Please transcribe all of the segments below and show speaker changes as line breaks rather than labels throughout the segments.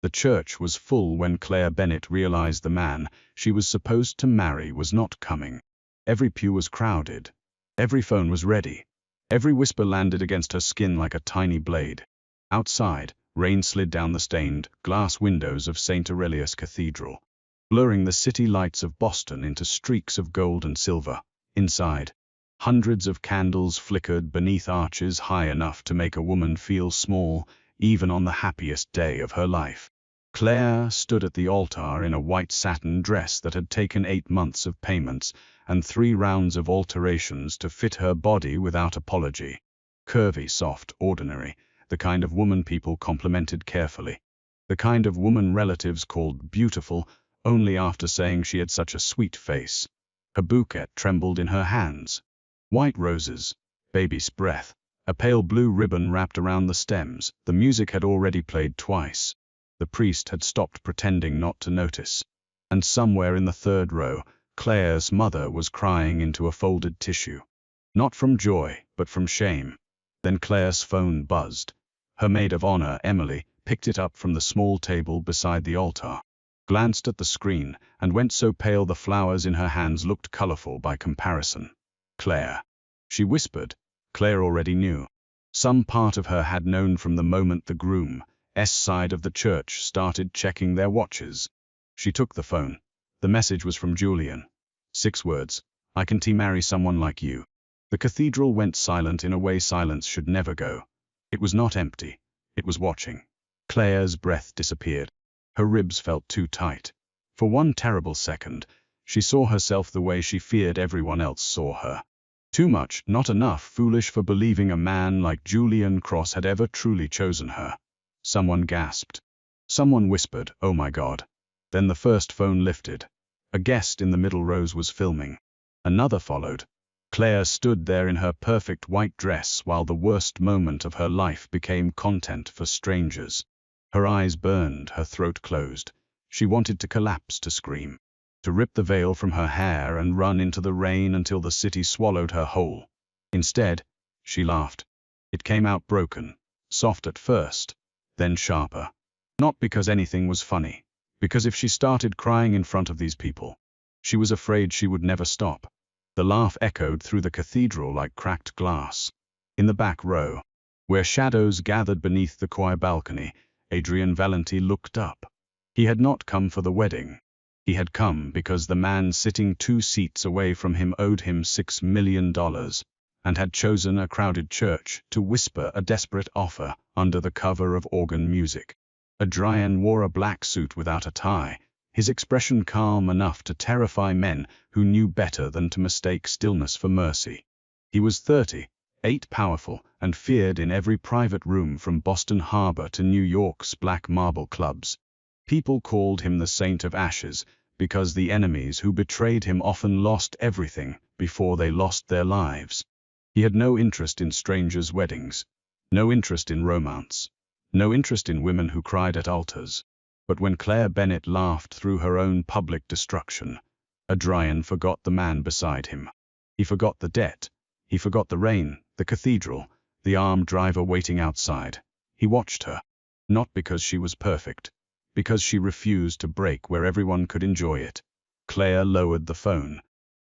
The church was full when Claire Bennett realized the man she was supposed to marry was not coming. Every pew was crowded. Every phone was ready. Every whisper landed against her skin like a tiny blade. Outside, rain slid down the stained glass windows of St. Aurelius Cathedral, blurring the city lights of Boston into streaks of gold and silver. Inside, hundreds of candles flickered beneath arches high enough to make a woman feel small, even on the happiest day of her life. Claire stood at the altar in a white satin dress that had taken 8 months of payments and 3 rounds of alterations to fit her body without apology. Curvy, soft, ordinary, the kind of woman people complimented carefully. The kind of woman relatives called beautiful only after saying she had such a sweet face. Her bouquet trembled in her hands. White roses, baby's breath, a pale blue ribbon wrapped around the stems. The music had already played twice. The priest had stopped pretending not to notice. And somewhere in the 3rd row, Claire's mother was crying into a folded tissue. Not from joy, but from shame. Then Claire's phone buzzed. Her maid of honor, Emily, picked it up from the small table beside the altar, glanced at the screen, and went so pale the flowers in her hands looked colorful by comparison. Claire. She whispered. Claire already knew. Some part of her had known from the moment the groom's side of the church started checking their watches. She took the phone. The message was from Julian. 6 words. I can't marry someone like you. The cathedral went silent in a way silence should never go. It was not empty. It was watching. Claire's breath disappeared. Her ribs felt too tight. For one terrible second, she saw herself the way she feared everyone else saw her. Too much, not enough, foolish for believing a man like Julian Cross had ever truly chosen her. Someone gasped. Someone whispered, "Oh my God." Then the first phone lifted. A guest in the middle rows was filming. Another followed. Claire stood there in her perfect white dress while the worst moment of her life became content for strangers. Her eyes burned, her throat closed. She wanted to collapse, to scream, to rip the veil from her hair and run into the rain until the city swallowed her whole. Instead, she laughed. It came out broken, soft at first, then sharper. Not because anything was funny, because if she started crying in front of these people, she was afraid she would never stop. The laugh echoed through the cathedral like cracked glass. In the back row, where shadows gathered beneath the choir balcony, Adrian Valenti looked up. He had not come for the wedding. He had come because the man sitting 2 seats away from him owed him $6 million, and had chosen a crowded church to whisper a desperate offer under the cover of organ music. Adrian wore a black suit without a tie, his expression calm enough to terrify men who knew better than to mistake stillness for mercy. He was 38, powerful, and feared in every private room from Boston Harbor to New York's black marble clubs. People called him the Saint of Ashes because the enemies who betrayed him often lost everything before they lost their lives. He had no interest in strangers' weddings, no interest in romance, no interest in women who cried at altars. But when Claire Bennett laughed through her own public destruction, Adrian forgot the man beside him. He forgot the debt. He forgot the rain, the cathedral, the armed driver waiting outside. He watched her, not because she was perfect, because she refused to break where everyone could enjoy it. Claire lowered the phone.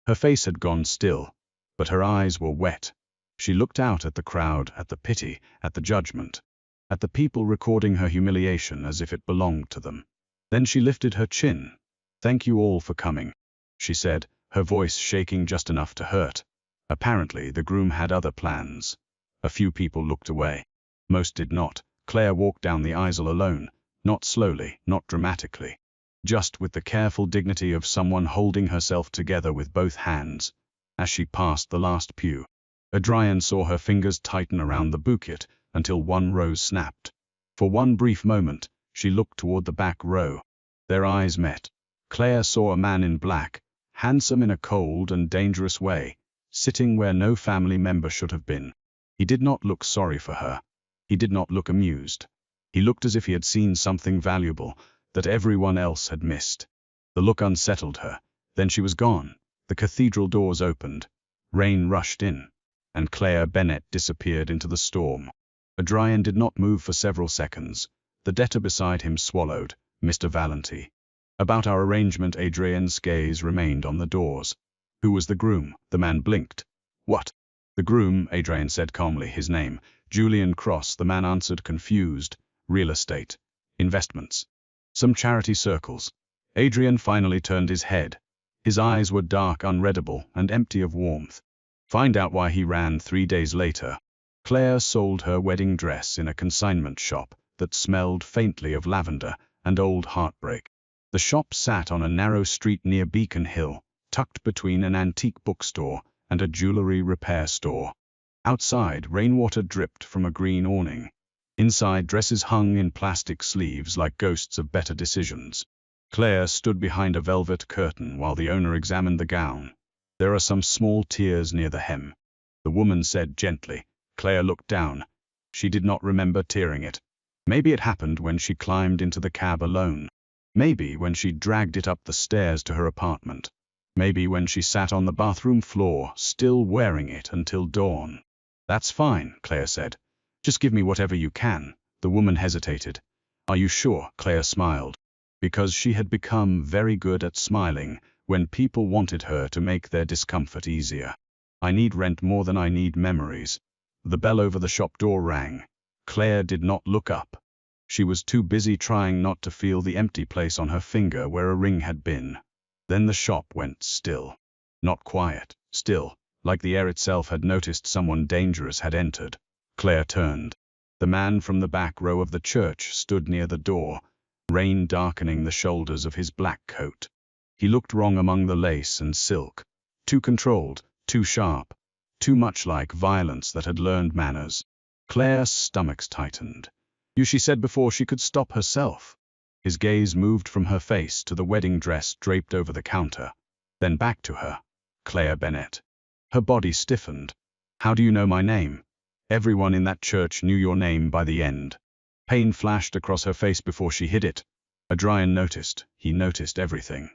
Her face had gone still, but her eyes were wet. She looked out at the crowd, at the pity, at the judgment, at the people recording her humiliation as if it belonged to them. Then she lifted her chin. "Thank you all for coming," she said, her voice shaking just enough to hurt. Apparently, the groom had other plans. A few people looked away. Most did not. Claire walked down the aisle alone, not slowly, not dramatically, just with the careful dignity of someone holding herself together with both hands. As she passed the last pew, Adrian saw her fingers tighten around the bouquet until one rose snapped. For one brief moment, she looked toward the back row. Their eyes met. Claire saw a man in black, handsome in a cold and dangerous way, sitting where no family member should have been. He did not look sorry for her. He did not look amused. He looked as if he had seen something valuable that everyone else had missed. The look unsettled her. Then she was gone. The cathedral doors opened. Rain rushed in, and Claire Bennett disappeared into the storm. Adrian did not move for several seconds. The debtor beside him swallowed. Mr. Valenti. About our arrangement, Adrian's gaze remained on the doors. Who was the groom? The man blinked. What? The groom, Adrian said calmly, his name. Julian Cross, the man answered, confused. Real estate. Investments. Some charity circles. Adrian finally turned his head. His eyes were dark, unreadable, and empty of warmth. Find out why he ran 3 days later. Claire sold her wedding dress in a consignment shop that smelled faintly of lavender and old heartbreak. The shop sat on a narrow street near Beacon Hill, tucked between an antique bookstore and a jewelry repair store. Outside, rainwater dripped from a green awning. Inside, dresses hung in plastic sleeves like ghosts of better decisions. Claire stood behind a velvet curtain while the owner examined the gown. There are some small tears near the hem. The woman said gently. Claire looked down. She did not remember tearing it. Maybe it happened when she climbed into the cab alone. Maybe when she dragged it up the stairs to her apartment. Maybe when she sat on the bathroom floor, still wearing it until dawn. That's fine, Claire said. Just give me whatever you can. The woman hesitated. Are you sure? Claire smiled. Because she had become very good at smiling when people wanted her to make their discomfort easier. I need rent more than I need memories. The bell over the shop door rang. Claire did not look up. She was too busy trying not to feel the empty place on her finger where a ring had been. Then the shop went still. Not quiet, still, like the air itself had noticed someone dangerous had entered. Claire turned. The man from the back row of the church stood near the door, rain darkening the shoulders of his black coat. He looked wrong among the lace and silk. Too controlled, too sharp, too much like violence that had learned manners. Claire's stomach tightened. She said before she could stop herself. His gaze moved from her face to the wedding dress draped over the counter, then back to her. Claire Bennett. Her body stiffened. How do you know my name? Everyone in that church knew your name by the end. Pain flashed across her face before she hid it. Adrian noticed. He noticed everything.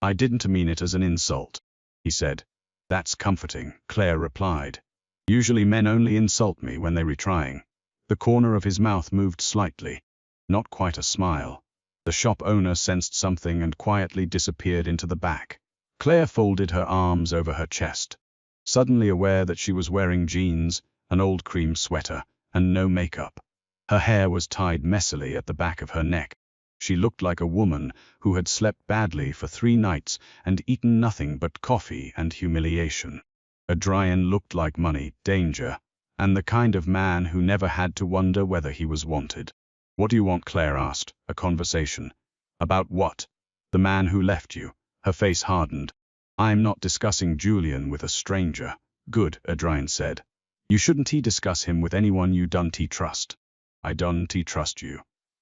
I didn't mean it as an insult, he said. That's comforting, Claire replied. Usually men only insult me when they're retrying. The corner of his mouth moved slightly. Not quite a smile. The shop owner sensed something and quietly disappeared into the back. Claire folded her arms over her chest, suddenly aware that she was wearing jeans, an old cream sweater, and no makeup. Her hair was tied messily at the back of her neck. She looked like a woman who had slept badly for 3 nights and eaten nothing but coffee and humiliation. Adrian looked like money, danger, and the kind of man who never had to wonder whether he was wanted. What do you want? Claire asked. A conversation. About what? The man who left you. Her face hardened. I'm not discussing Julian with a stranger. Good, Adrian said. You shouldn't discuss him with anyone you don't trust. I don't trust you.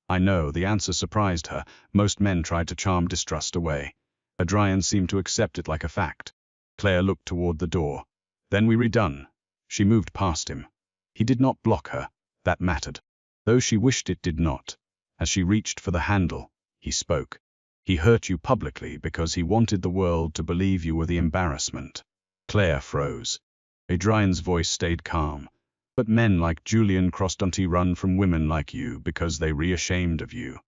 I know, the answer surprised her. Most men tried to charm distrust away. Adrian seemed to accept it like a fact. Claire looked toward the door. Then we were done. She moved past him. He did not block her. That mattered. Though she wished it did not. As she reached for the handle, he spoke. He hurt you publicly because he wanted the world to believe you were the embarrassment. Claire froze. Adrian's voice stayed calm. But men like Julian Cross don't run from women like you because they're ashamed of you.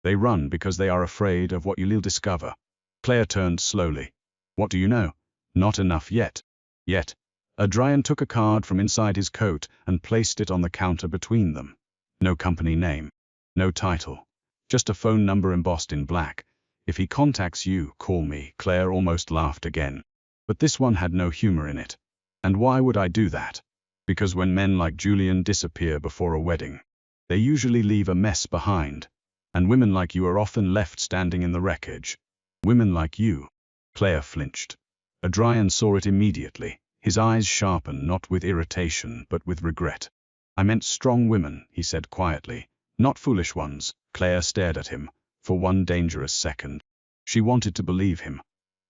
They run because they are afraid of what you'll discover. Claire turned slowly. What do you know? Not enough yet. Yet. Adrian took a card from inside his coat and placed it on the counter between them. No company name. No title. Just a phone number embossed in black. If he contacts you, call me. Claire almost laughed again. But this one had no humor in it. And why would I do that? Because when men like Julian disappear before a wedding, they usually leave a mess behind. And women like you are often left standing in the wreckage. Women like you. Claire flinched. Adrian saw it immediately. His eyes sharpened not with irritation but with regret. I meant strong women, he said quietly. Not foolish ones. Claire stared at him for one dangerous second. She wanted to believe him.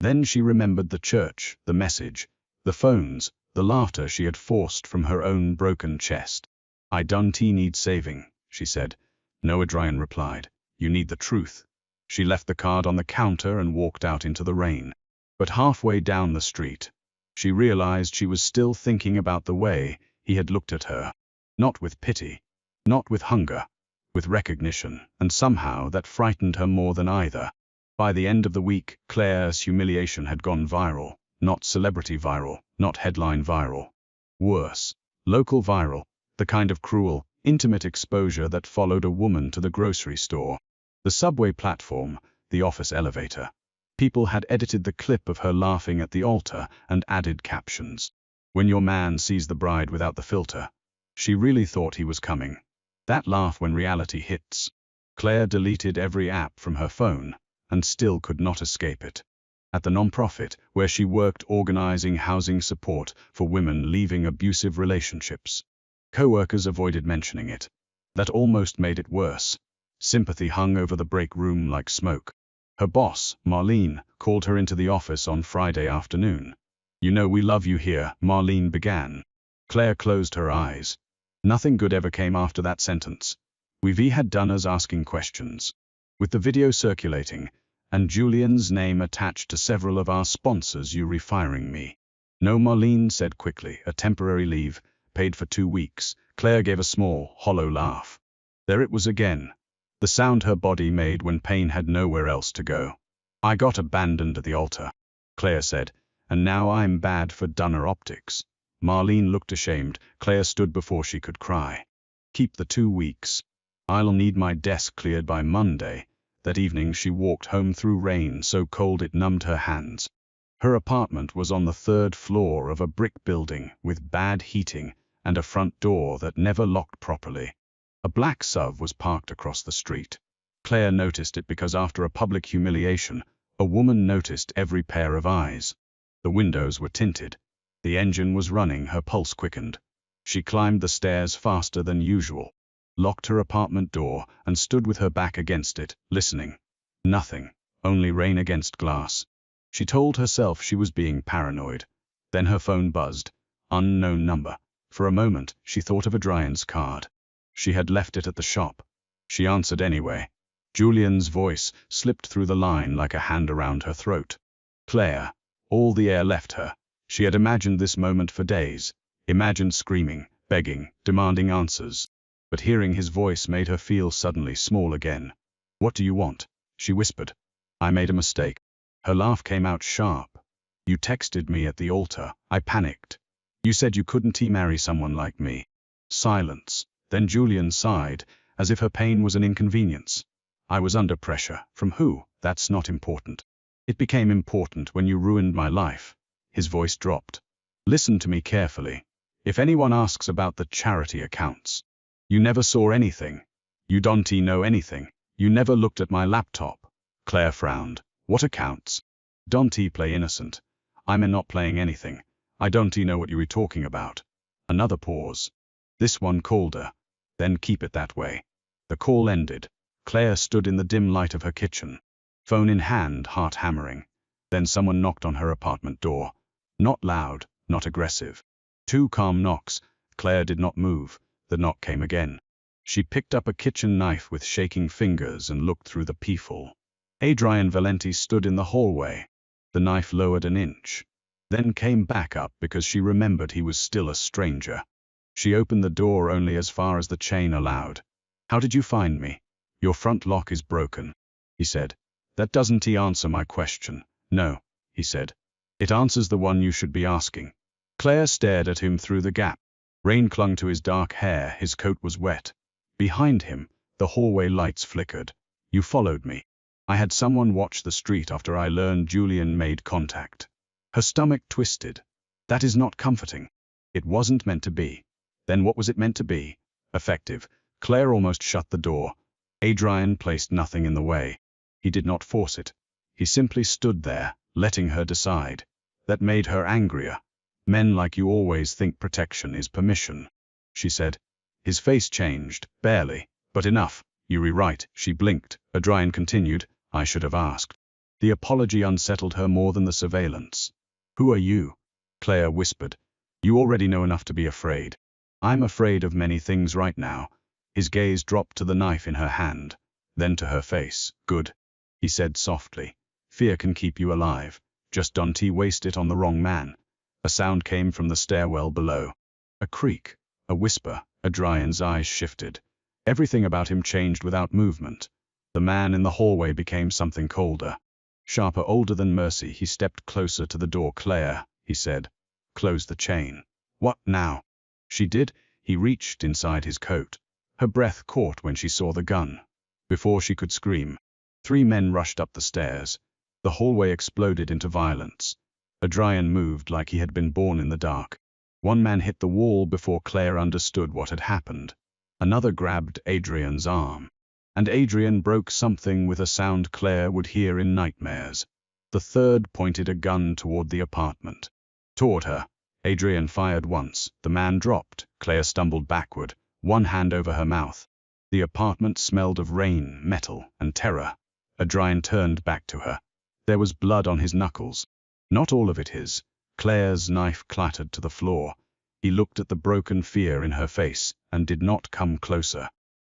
Then she remembered the church, the message, the phones, the laughter she had forced from her own broken chest. I don't need saving, she said. No, Adrian replied. You need the truth. She left the card on the counter and walked out into the rain. But halfway down the street, she realized she was still thinking about the way he had looked at her. Not with pity, not with hunger, with recognition, and somehow that frightened her more than either. By the end of the week, Claire's humiliation had gone viral. Not celebrity viral, not headline viral. Worse, local viral, the kind of cruel, intimate exposure that followed a woman to the grocery store, the subway platform, the office elevator. People had edited the clip of her laughing at the altar and added captions. When your man sees the bride without the filter, she really thought he was coming. That laugh when reality hits. Claire deleted every app from her phone, and still could not escape it. At the nonprofit, where she worked organizing housing support for women leaving abusive relationships, co-workers avoided mentioning it. That almost made it worse. Sympathy hung over the break room like smoke. Her boss, Marlene, called her into the office on Friday afternoon. "You know we love you here," Marlene began. Claire closed her eyes. Nothing good ever came after that sentence. We had done us asking questions. With the video circulating, and Julian's name attached to several of our sponsors, you refiring me. No, Marlene said quickly, a temporary leave, paid for 2 weeks. Claire gave a small, hollow laugh. There it was again. The sound her body made when pain had nowhere else to go. "I got abandoned at the altar," Claire said, "and now I'm bad for Dunner Optics." Marlene looked ashamed. Claire stood before she could cry. "Keep the 2 weeks. I'll need my desk cleared by Monday." That evening she walked home through rain so cold it numbed her hands. Her apartment was on the 3rd floor of a brick building with bad heating and a front door that never locked properly. A black SUV was parked across the street. Claire noticed it because after a public humiliation, a woman noticed every pair of eyes. The windows were tinted. The engine was running, her pulse quickened. She climbed the stairs faster than usual, locked her apartment door, and stood with her back against it, listening. Nothing, only rain against glass. She told herself she was being paranoid. Then her phone buzzed. Unknown number. For a moment, she thought of Adrian's card. She had left it at the shop. She answered anyway. Julian's voice slipped through the line like a hand around her throat. Claire. All the air left her. She had imagined this moment for days. Imagined screaming, begging, demanding answers. But hearing his voice made her feel suddenly small again. "What do you want?" she whispered. "I made a mistake." Her laugh came out sharp. "You texted me at the altar." I panicked. "You said you couldn't marry someone like me." Silence. Then Julian sighed, as if her pain was an inconvenience. "I was under pressure. From who? That's not important. It became important when you ruined my life." His voice dropped. "Listen to me carefully. If anyone asks about the charity accounts, you never saw anything. You don't know anything. You never looked at my laptop." Claire frowned. "What accounts?" "Don't play innocent. I'm not playing anything. I don't know what you were talking about." Another pause. This one colder. "Then keep it that way." The call ended. Claire stood in the dim light of her kitchen, phone in hand, heart hammering. Then someone knocked on her apartment door. Not loud, not aggressive. 2 calm knocks. Claire did not move. The knock came again. She picked up a kitchen knife with shaking fingers and looked through the peephole. Adrian Valenti stood in the hallway. The knife lowered an inch, then came back up because she remembered he was still a stranger. She opened the door only as far as the chain allowed. "How did you find me?" "Your front lock is broken," he said. "That doesn't answer my question." "No," he said. "It answers the one you should be asking." Claire stared at him through the gap. Rain clung to his dark hair, his coat was wet. Behind him, the hallway lights flickered. "You followed me." "I had someone watch the street after I learned Julian made contact." Her stomach twisted. "That is not comforting." "It wasn't meant to be." "Then what was it meant to be?" "Effective." Claire almost shut the door. Adrian placed nothing in the way. He did not force it. He simply stood there, letting her decide. That made her angrier. "Men like you always think protection is permission," she said. His face changed, barely, but enough. "You rewrite." She blinked. Adrian continued. "I should have asked." The apology unsettled her more than the surveillance. "Who are you?" Claire whispered. "You already know enough to be afraid." "I'm afraid of many things right now." His gaze dropped to the knife in her hand, then to her face. "Good," he said softly. "Fear can keep you alive. Just don't waste it on the wrong man." A sound came from the stairwell below. A creak, a whisper. Adrian's eyes shifted. Everything about him changed without movement. The man in the hallway became something colder. Sharper, older than Mercy, he stepped closer to the door. "Claire," he said, "close the chain." "What now?" She did. He reached inside his coat. Her breath caught when she saw the gun. Before she could scream, 3 men rushed up the stairs. The hallway exploded into violence. Adrian moved like he had been born in the dark. One man hit the wall before Claire understood what had happened. Another grabbed Adrian's arm. And Adrian broke something with a sound Claire would hear in nightmares. The third pointed a gun toward the apartment. Toward her. Adrian fired once. The man dropped. Claire stumbled backward, one hand over her mouth. The apartment smelled of rain, metal, and terror. Adrian turned back to her. There was blood on his knuckles. Not all of it his. Claire's knife clattered to the floor. He looked at the broken fear in her face and did not come closer.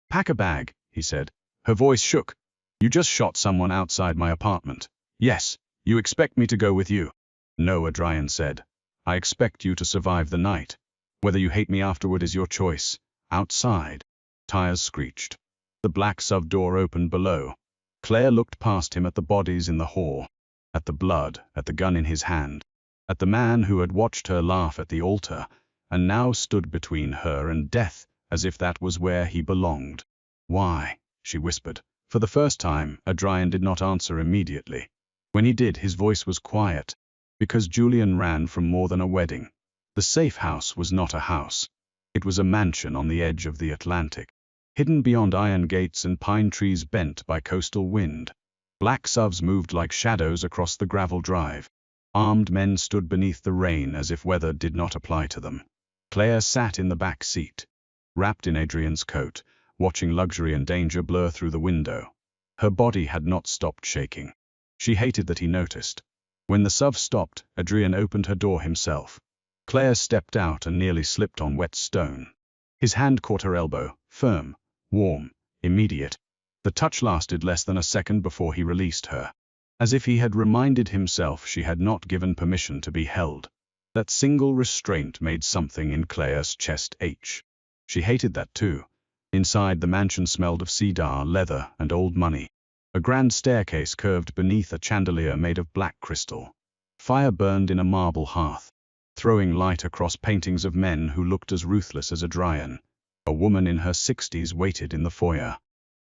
"Pack a bag," he said. Her voice shook. "You just shot someone outside my apartment." "Yes. You expect me to go with you?" "No," Adrian said. "I expect you to survive the night. Whether you hate me afterward is your choice." Outside. Tires screeched. The black SUV door opened below. Claire looked past him at the bodies in the hall, at the blood, at the gun in his hand, at the man who had watched her laugh at the altar, and now stood between her and death, as if that was where he belonged. "Why?" she whispered. For the first time, Adrian did not answer immediately. When he did, his voice was quiet. "Because Julian ran from more than a wedding." The safe house was not a house. It was a mansion on the edge of the Atlantic, hidden beyond iron gates and pine trees bent by coastal wind. Black SUVs moved like shadows across the gravel drive. Armed men stood beneath the rain as if weather did not apply to them. Claire sat in the back seat, wrapped in Adrian's coat, watching luxury and danger blur through the window. Her body had not stopped shaking. She hated that he noticed. When the SUV stopped, Adrian opened her door himself. Claire stepped out and nearly slipped on wet stone. His hand caught her elbow, firm, warm, immediate. The touch lasted less than a second before he released her, as if he had reminded himself she had not given permission to be held. That single restraint made something in Claire's chest ache. She hated that too. Inside, the mansion smelled of cedar, leather, and old money. A grand staircase curved beneath a chandelier made of black crystal. Fire burned in a marble hearth, throwing light across paintings of men who looked as ruthless as Adrian. A woman in her 60s waited in the foyer.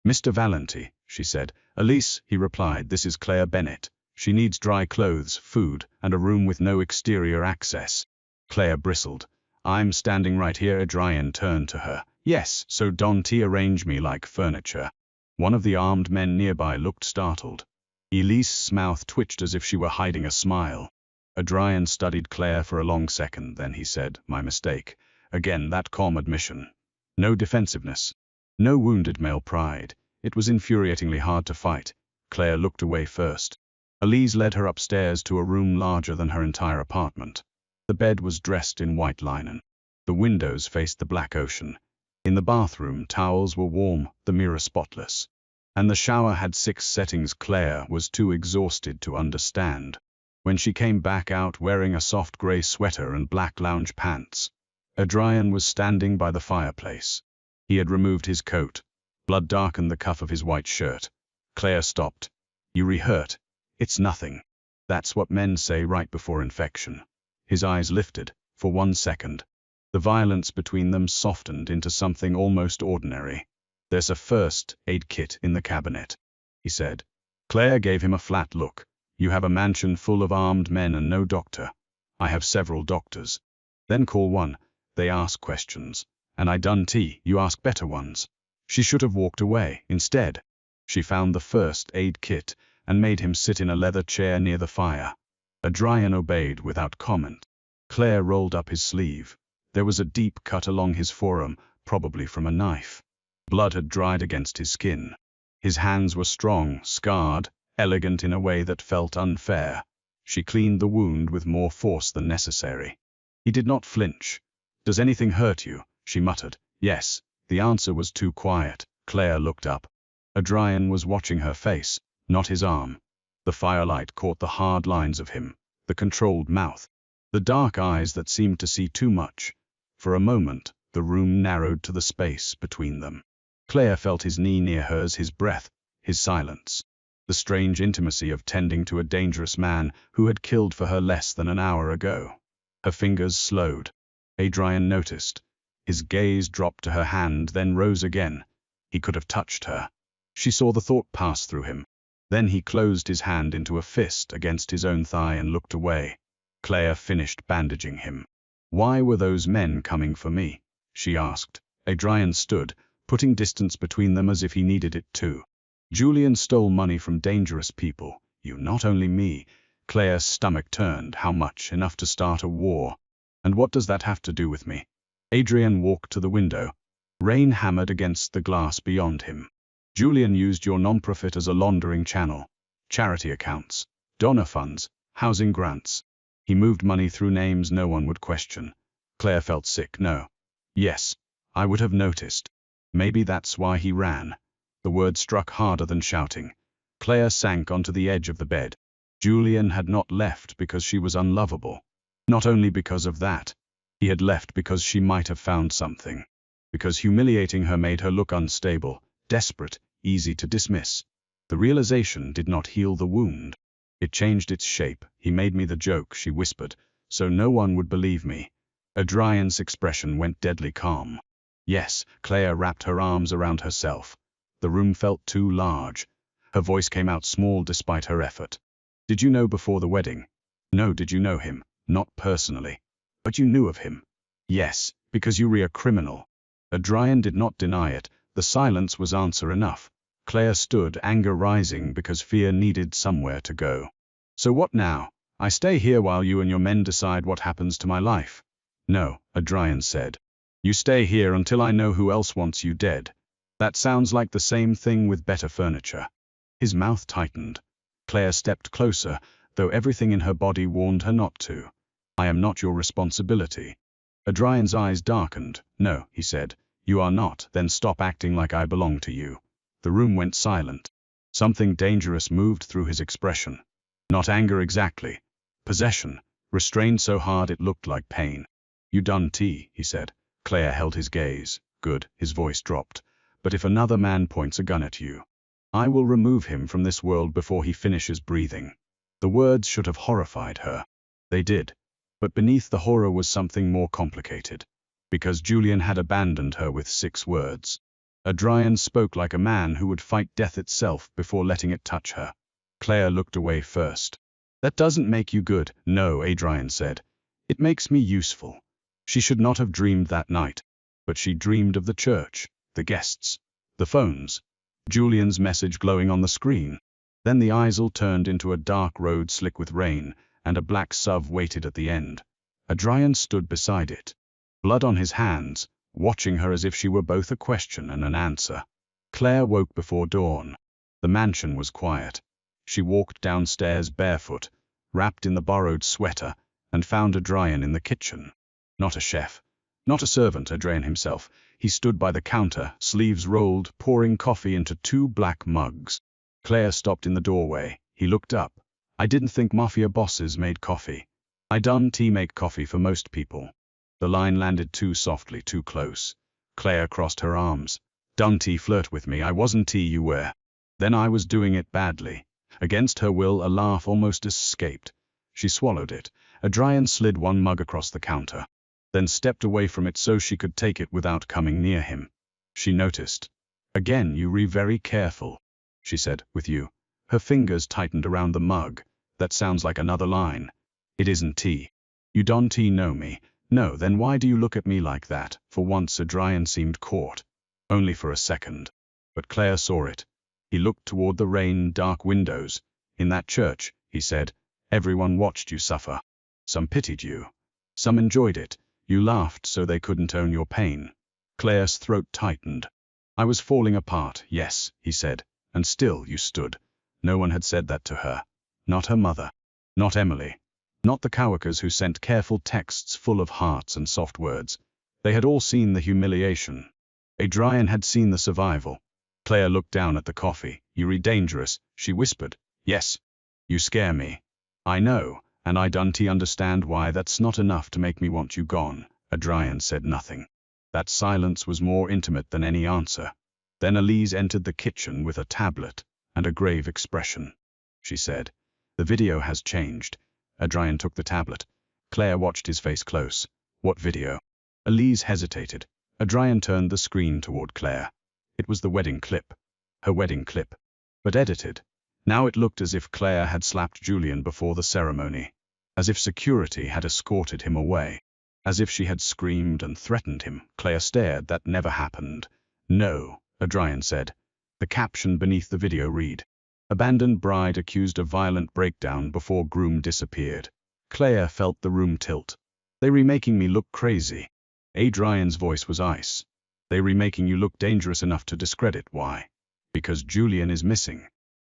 "Mr. Valenti," she said. "Elise," he replied, "this is Claire Bennett. She needs dry clothes, food, and a room with no exterior access." Claire bristled. "I'm standing right here." Adrian turned to her. "Yes, so don't arrange me like furniture." One of the armed men nearby looked startled. Elise's mouth twitched as if she were hiding a smile. Adrian studied Claire for a long second, then he said, "My mistake." Again that calm admission. No defensiveness. No wounded male pride. It was infuriatingly hard to fight. Claire looked away first. Elise led her upstairs to a room larger than her entire apartment. The bed was dressed in white linen. The windows faced the black ocean. In the bathroom, towels were warm, the mirror spotless. And the shower had 6 settings Claire was too exhausted to understand. When she came back out wearing a soft gray sweater and black lounge pants, Adrian was standing by the fireplace. He had removed his coat. Blood darkened the cuff of his white shirt. Claire stopped. "You re-hurt?" "It's nothing. That's what men say right before infection." His eyes lifted. For 1 second. The violence between them softened into something almost ordinary. "There's a first aid kit in the cabinet," he said. Claire gave him a flat look. "You have a mansion full of armed men and no doctor." "I have several doctors." "Then call one. They ask questions. And I done tea. You ask better ones." She should have walked away. Instead, she found the first aid kit and made him sit in a leather chair near the fire. Adrian obeyed without comment. Claire rolled up his sleeve. There was a deep cut along his forearm, probably from a knife. Blood had dried against his skin. His hands were strong, scarred, elegant in a way that felt unfair. She cleaned the wound with more force than necessary. He did not flinch. "Does anything hurt you?" she muttered. "Yes." The answer was too quiet. Claire looked up. Adrian was watching her face, not his arm. The firelight caught the hard lines of him, the controlled mouth, the dark eyes that seemed to see too much. For a moment, the room narrowed to the space between them. Claire felt his knee near hers, his breath, his silence. The strange intimacy of tending to a dangerous man who had killed for her less than an hour ago. Her fingers slowed. Adrian noticed. His gaze dropped to her hand, then rose again. He could have touched her. She saw the thought pass through him. Then he closed his hand into a fist against his own thigh and looked away. Claire finished bandaging him. "Why were those men coming for me?" she asked. Adrian stood, putting distance between them as if he needed it too. "Julian stole money from dangerous people. You, not only me." Claire's stomach turned. "How much? Enough to start a war. And what does that have to do with me?" Adrian walked to the window. Rain hammered against the glass beyond him. "Julian used your non-profit as a laundering channel. Charity accounts, donor funds, housing grants. He moved money through names no one would question." Claire felt sick. "No. Yes. I would have noticed. Maybe that's why he ran." The word struck harder than shouting. Claire sank onto the edge of the bed. Julian had not left because she was unlovable. Not only because of that. He had left because she might have found something. Because humiliating her made her look unstable, desperate, easy to dismiss. The realization did not heal the wound. It changed its shape. "He made me the joke," she whispered, "so no one would believe me." Adrian's expression went deadly calm. "Yes." Claire wrapped her arms around herself. The room felt too large. Her voice came out small despite her effort. "Did you know before the wedding?" "No." "Did you know him?" "Not personally." "But you knew of him?" "Yes, because you were a criminal." Adrian did not deny it. The silence was answer enough. Claire stood, anger rising because fear needed somewhere to go. "So what now? I stay here while you and your men decide what happens to my life?" "No," Adrian said. "You stay here until I know who else wants you dead." "That sounds like the same thing with better furniture." His mouth tightened. Claire stepped closer, though everything in her body warned her not to. "I am not your responsibility." Adrian's eyes darkened. "No," he said. "You are not. Then stop acting like I belong to you." The room went silent. Something dangerous moved through his expression. Not anger exactly. Possession, restrained so hard it looked like pain. "You done tea," he said. Claire held his gaze. "Good." His voice dropped. "But if another man points a gun at you, I will remove him from this world before he finishes breathing." The words should have horrified her. They did. But beneath the horror was something more complicated. Because Julian had abandoned her with 6 words. Adrian spoke like a man who would fight death itself before letting it touch her. Claire looked away first. "That doesn't make you good." "No," Adrian said. "It makes me useful." She should not have dreamed that night. But she dreamed of the church, the guests, the phones, Julian's message glowing on the screen. Then the aisle turned into a dark road slick with rain, and a black SUV waited at the end. Adrian stood beside it, blood on his hands, watching her as if she were both a question and an answer. Claire woke before dawn. The mansion was quiet. She walked downstairs barefoot, wrapped in the borrowed sweater, and found Adrian in the kitchen. Not a chef, not a servant, Adrian himself. He stood by the counter, sleeves rolled, pouring coffee into 2 black mugs. Claire stopped in the doorway. He looked up. "I didn't think Mafia Bosses made coffee." "I done tea make coffee for most people." The line landed too softly, too close. Claire crossed her arms. "Done tea flirt with me. I wasn't tea you were." Then I was doing it badly. Against her will, a laugh almost escaped. She swallowed it. Adrian slid 1 mug across the counter, then stepped away from it so she could take it without coming near him. She noticed. "Again, you re very careful," she said, "with you." Her fingers tightened around the mug. "That sounds like another line." "It isn't tea." "You don't know me." "No, then why do you look at me like that?" For once Adrian seemed caught. Only for a second. But Claire saw it. He looked toward the rain-dark windows. "In that church," he said, "everyone watched you suffer. Some pitied you. Some enjoyed it. You laughed so they couldn't own your pain." Claire's throat tightened. "I was falling apart, yes," he said, "and still you stood." No one had said that to her. Not her mother. Not Emily. Not the coworkers who sent careful texts full of hearts and soft words. They had all seen the humiliation. Adrian had seen the survival. Claire looked down at the coffee. "You re dangerous," she whispered. "Yes. You scare me." "I know, and I don't understand why that's not enough to make me want you gone." Adrian said nothing. That silence was more intimate than any answer. Then Elise entered the kitchen with a tablet and a grave expression. She said, "The video has changed." Adrien took the tablet. Claire watched his face close. "What video?" Elise hesitated. Adrien turned the screen toward Claire. It was the wedding clip. Her wedding clip. But edited. Now it looked as if Claire had slapped Julien before the ceremony. As if security had escorted him away. As if she had screamed and threatened him. Claire stared. "That never happened." "No," Adrien said. The caption beneath the video read, "Abandoned bride accused of violent breakdown before groom disappeared." Claire felt the room tilt. "They remaking me look crazy." Adrien's voice was ice. "They remaking you look dangerous enough to discredit." "Why?" "Because Julien is missing."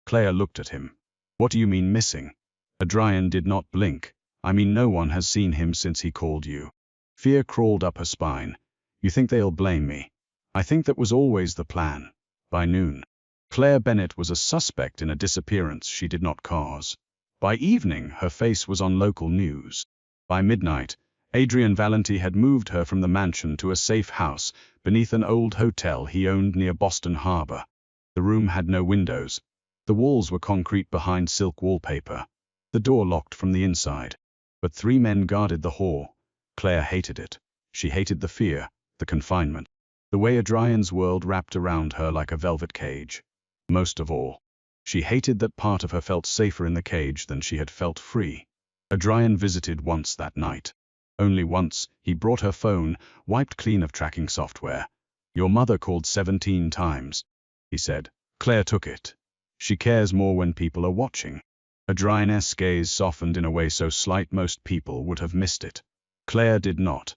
Claire looked at him. "What do you mean missing?" Adrien did not blink. "I mean no one has seen him since he called you." Fear crawled up her spine. "You think they'll blame me?" "I think that was always the plan." By noon, Claire Bennett was a suspect in a disappearance she did not cause. By evening, her face was on local news. By midnight, Adrien Valenti had moved her from the mansion to a safe house beneath an old hotel he owned near Boston Harbor. The room had no windows. The walls were concrete behind silk wallpaper. The door locked from the inside. But 3 men guarded the hall. Claire hated it. She hated the fear, the confinement, the way Adrien's world wrapped around her like a velvet cage. Most of all, she hated that part of her felt safer in the cage than she had felt free. Adrien visited once that night. Only once. He brought her phone, wiped clean of tracking software. "Your mother called 17 times, he said. Claire took it. "She cares more when people are watching." Adrien's gaze softened in a way so slight most people would have missed it. Claire did not.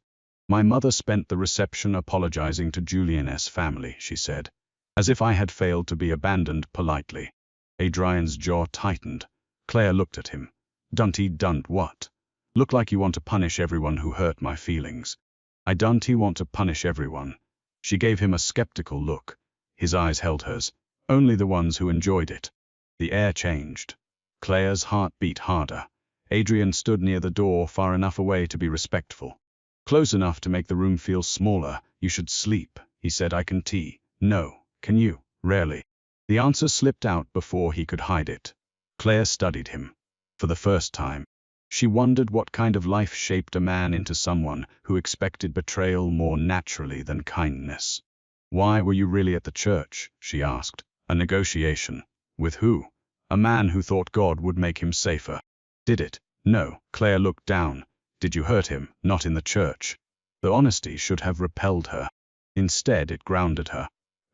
"My mother spent the reception apologizing to Julien's family," she said. "As if I had failed to be abandoned politely." Adrien's jaw tightened. Claire looked at him. "Don't what? Look like you want to punish everyone who hurt my feelings." "I don't want to punish everyone." She gave him a skeptical look. His eyes held hers. "Only the ones who enjoyed it." The air changed. Claire's heart beat harder. Adrien stood near the door, far enough away to be respectful. Close enough to make the room feel smaller. "You should sleep," he said. "I can tea." "No. Can you?" "Rarely." The answer slipped out before he could hide it. Claire studied him. For the first time, she wondered what kind of life shaped a man into someone who expected betrayal more naturally than kindness. "Why were you really at the church?" she asked. "A negotiation." "With who?" "A man who thought God would make him safer." "Did it?" "No." Claire looked down. "Did you hurt him?" "Not in the church." The honesty should have repelled her. Instead, it grounded her.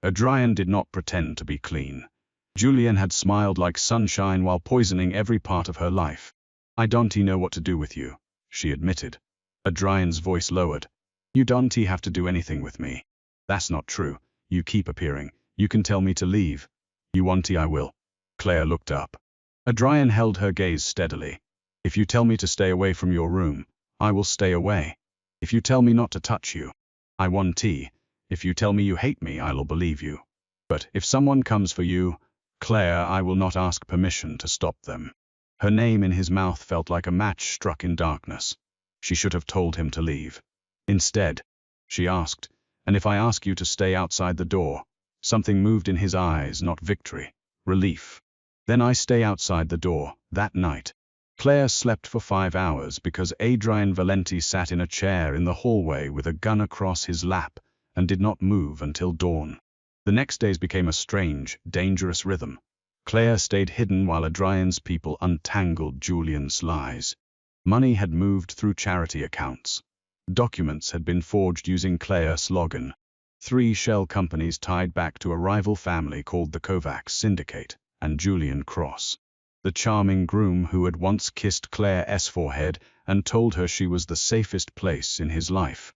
Adrien did not pretend to be clean. Julien had smiled like sunshine while poisoning every part of her life. "I don't know what to do with you," she admitted. Adrien's voice lowered. "You don't have to do anything with me." "That's not true. You keep appearing. You can tell me to leave." "You want I will." Claire looked up. Adrien held her gaze steadily. "If you tell me to stay away from your room, I will stay away. If you tell me not to touch you, I want tea. If you tell me you hate me, I'll believe you. But if someone comes for you, Claire, I will not ask permission to stop them." Her name in his mouth felt like a match struck in darkness. She should have told him to leave. Instead, she asked, "And if I ask you to stay outside the door?" Something moved in his eyes, not victory, relief. "Then I stay outside the door." That night, Claire slept for 5 hours because Adrien Valenti sat in a chair in the hallway with a gun across his lap and did not move until dawn. The next days became a strange, dangerous rhythm. Claire stayed hidden while Adrien's people untangled Julien's lies. Money had moved through charity accounts. Documents had been forged using Claire's login. 3 shell companies tied back to a rival family called the Kovacs Syndicate and Julien Cross. The charming groom who had once kissed Claire's forehead and told her she was the safest place in his life,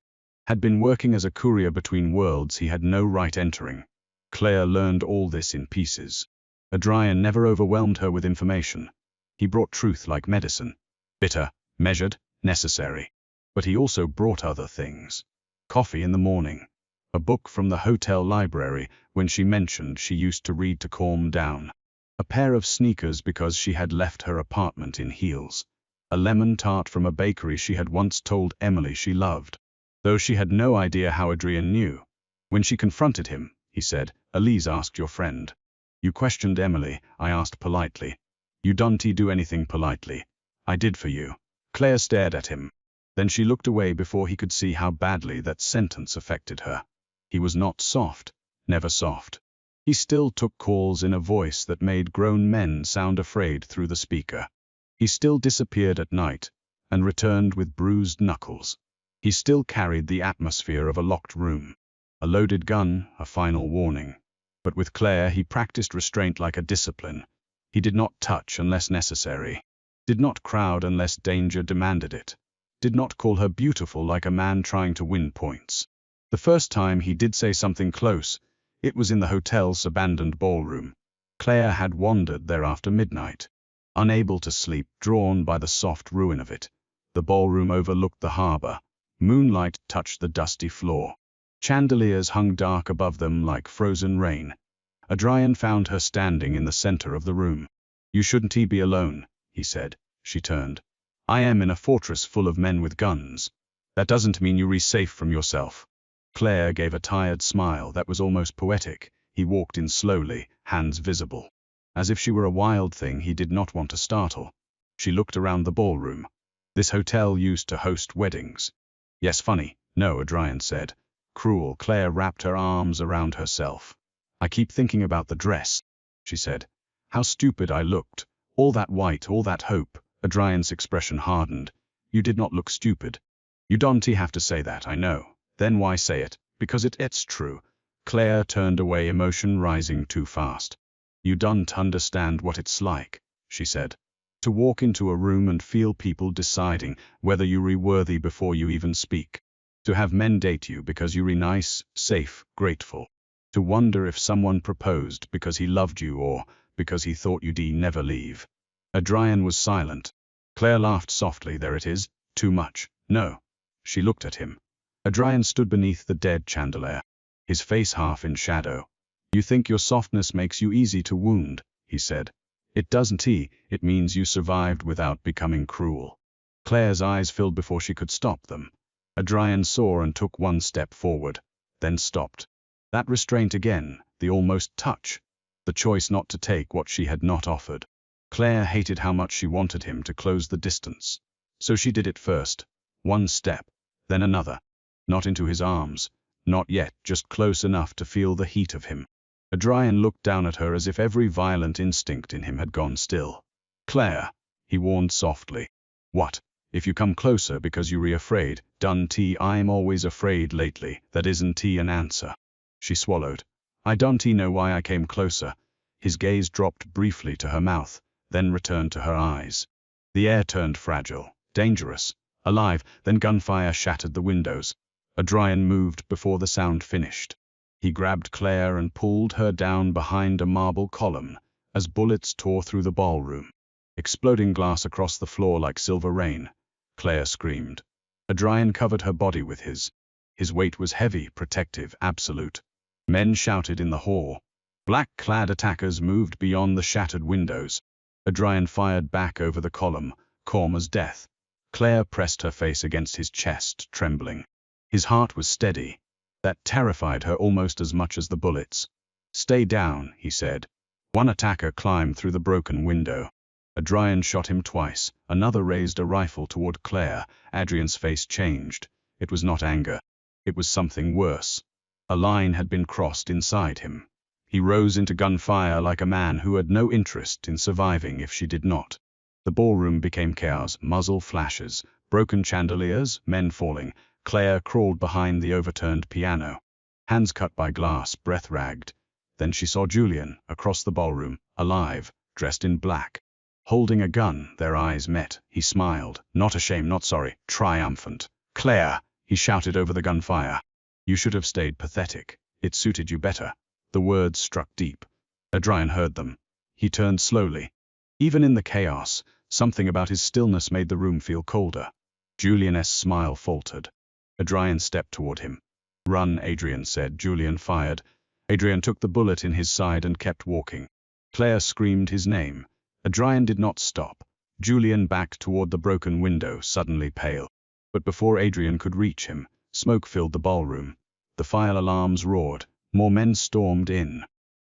had been working as a courier between worlds he had no right entering. Claire learned all this in pieces. Adrien never overwhelmed her with information. He brought truth like medicine. Bitter, measured, necessary. But he also brought other things. Coffee in the morning. A book from the hotel library when she mentioned she used to read to calm down. A pair of sneakers because she had left her apartment in heels. A lemon tart from a bakery she had once told Emily she loved. Though she had no idea how Adrien knew. When she confronted him, he said. Elise asked your friend. You questioned Emily, I asked politely. You don't do anything politely. I did for you. Claire stared at him. Then she looked away before he could see how badly that sentence affected her. He was not soft, never soft. He still took calls in a voice that made grown men sound afraid through the speaker. He still disappeared at night, and returned with bruised knuckles. He still carried the atmosphere of a locked room. A loaded gun, a final warning. But with Claire he practiced restraint like a discipline. He did not touch unless necessary. Did not crowd unless danger demanded it. Did not call her beautiful like a man trying to win points. The first time he did say something close, it was in the hotel's abandoned ballroom. Claire had wandered there after midnight. Unable to sleep, drawn by the soft ruin of it. The ballroom overlooked the harbor. Moonlight touched the dusty floor. Chandeliers hung dark above them like frozen rain. Adrian found her standing in the center of the room. You shouldn't be alone, he said. She turned. I am in a fortress full of men with guns. That doesn't mean you're safe from yourself. Claire gave a tired smile that was almost poetic. He walked in slowly, hands visible. As if she were a wild thing he did not want to startle. She looked around the ballroom. This hotel used to host weddings. Yes, funny. No, Adrian said. Cruel. Claire wrapped her arms around herself. I keep thinking about the dress, she said. How stupid I looked. All that white, all that hope. Adrian's expression hardened. You did not look stupid. You don't have to say that, I know. Then why say it? Because it's true. Claire turned away, emotion rising too fast. You don't understand what it's like, she said. To walk into a room and feel people deciding whether you're worthy before you even speak. To have men date you because you're nice, safe, grateful. To wonder if someone proposed because he loved you or because he thought you'd never leave. Adrian was silent. Claire laughed softly. There it is. Too much. No. She looked at him. Adrian stood beneath the dead chandelier, his face half in shadow. You think your softness makes you easy to wound, he said. It doesn't. It means you survived without becoming cruel. Claire's eyes filled before she could stop them. Adrian saw and took one step forward, then stopped. That restraint again, the almost touch, the choice not to take what she had not offered. Claire hated how much she wanted him to close the distance. So she did it first. One step, then another. Not into his arms, not yet, just close enough to feel the heat of him. Adrian looked down at her as if every violent instinct in him had gone still. Claire, he warned softly. What? If you come closer because you're afraid, I'm always afraid lately, that isn't an answer. She swallowed. I don't know why I came closer. His gaze dropped briefly to her mouth, then returned to her eyes. The air turned fragile, dangerous, alive, then gunfire shattered the windows. Adrian moved before the sound finished. He grabbed Claire and pulled her down behind a marble column as bullets tore through the ballroom, exploding glass across the floor like silver rain. Claire screamed. Adrian covered her body with his. His weight was heavy, protective, absolute. Men shouted in the hall. Black-clad attackers moved beyond the shattered windows. Adrian fired back over the column, calm as death. Claire pressed her face against his chest, trembling. His heart was steady. That terrified her almost as much as the bullets. Stay down, he said. One attacker climbed through the broken window. Adrian shot him twice. Another raised a rifle toward Claire. Adrian's face changed. It was not anger. It was something worse. A line had been crossed inside him. He rose into gunfire like a man who had no interest in surviving if she did not. The ballroom became chaos, muzzle flashes, broken chandeliers, men falling. Claire crawled behind the overturned piano. Hands cut by glass, breath ragged. Then she saw Julian, across the ballroom, alive, dressed in black. Holding a gun, their eyes met. He smiled, not ashamed, not sorry, triumphant. Claire, he shouted over the gunfire. You should have stayed pathetic. It suited you better. The words struck deep. Adrian heard them. He turned slowly. Even in the chaos, something about his stillness made the room feel colder. Julian's smile faltered. Adrian stepped toward him. Run, Adrian said. Julian fired. Adrian took the bullet in his side and kept walking. Claire screamed his name. Adrian did not stop. Julian backed toward the broken window, suddenly pale. But before Adrian could reach him, smoke filled the ballroom. The fire alarms roared. More men stormed in.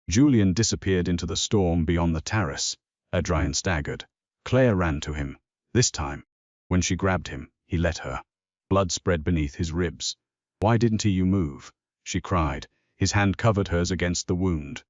Julian disappeared into the storm beyond the terrace. Adrian staggered. Claire ran to him. This time, when she grabbed him, he let her. Blood spread beneath his ribs. "Why didn't you move?" she cried. His hand covered hers against the wound.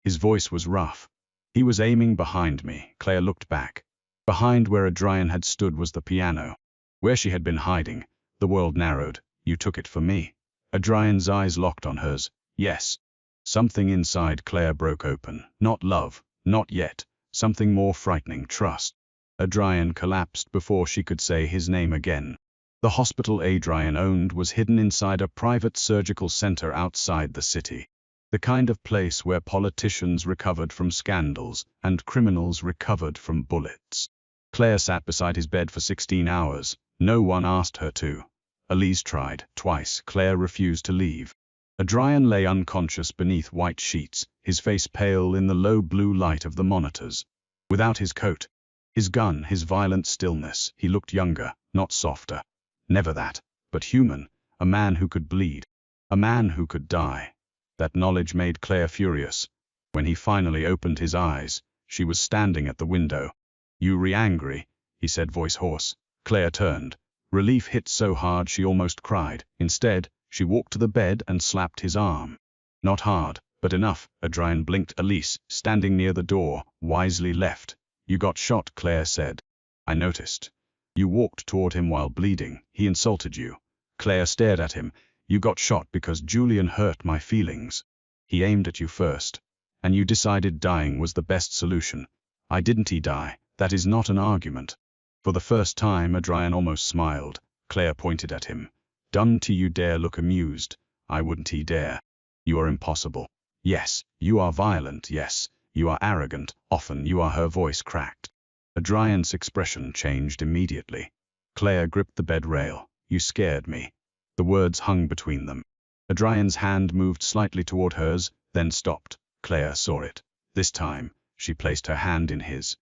His voice was rough. "He was aiming behind me." Claire looked back. Behind where Adrian had stood was the piano. Where she had been hiding, the world narrowed. "You took it for me." Adrian's eyes locked on hers. "Yes." Something inside Claire broke open. Not love, not yet. Something more frightening, trust. Adrian collapsed before she could say his name again. The hospital Adrian owned was hidden inside a private surgical center outside the city. The kind of place where politicians recovered from scandals and criminals recovered from bullets. Claire sat beside his bed for 16 hours. No one asked her to. Elise tried. Twice, Claire refused to leave. Adrian lay unconscious beneath white sheets, his face pale in the low blue light of the monitors. Without his coat, his gun, his violent stillness, he looked younger, not softer. Never that, but human, a man who could bleed, a man who could die. That knowledge made Claire furious. When he finally opened his eyes, she was standing at the window. "You re angry," he said, voice hoarse. Claire turned. Relief hit so hard she almost cried. Instead, she walked to the bed and slapped his arm. Not hard, but enough. Adrian blinked. Elise, standing near the door, wisely left. "You got shot," Claire said. "I noticed. You walked toward him while bleeding. He insulted you." Claire stared at him. "You got shot because Julian hurt my feelings. He aimed at you first. And you decided dying was the best solution. I didn't. He die. That is not an argument." For the first time, Adrian almost smiled. Claire pointed at him. "Don't you dare look amused." "I wouldn't he dare. You are impossible. Yes, you are violent. Yes, you are arrogant. Often you are." Her voice cracked. Adrian's expression changed immediately. Claire gripped the bed rail. "You scared me." The words hung between them. Adrian's hand moved slightly toward hers, then stopped. Claire saw it. This time, she placed her hand in his.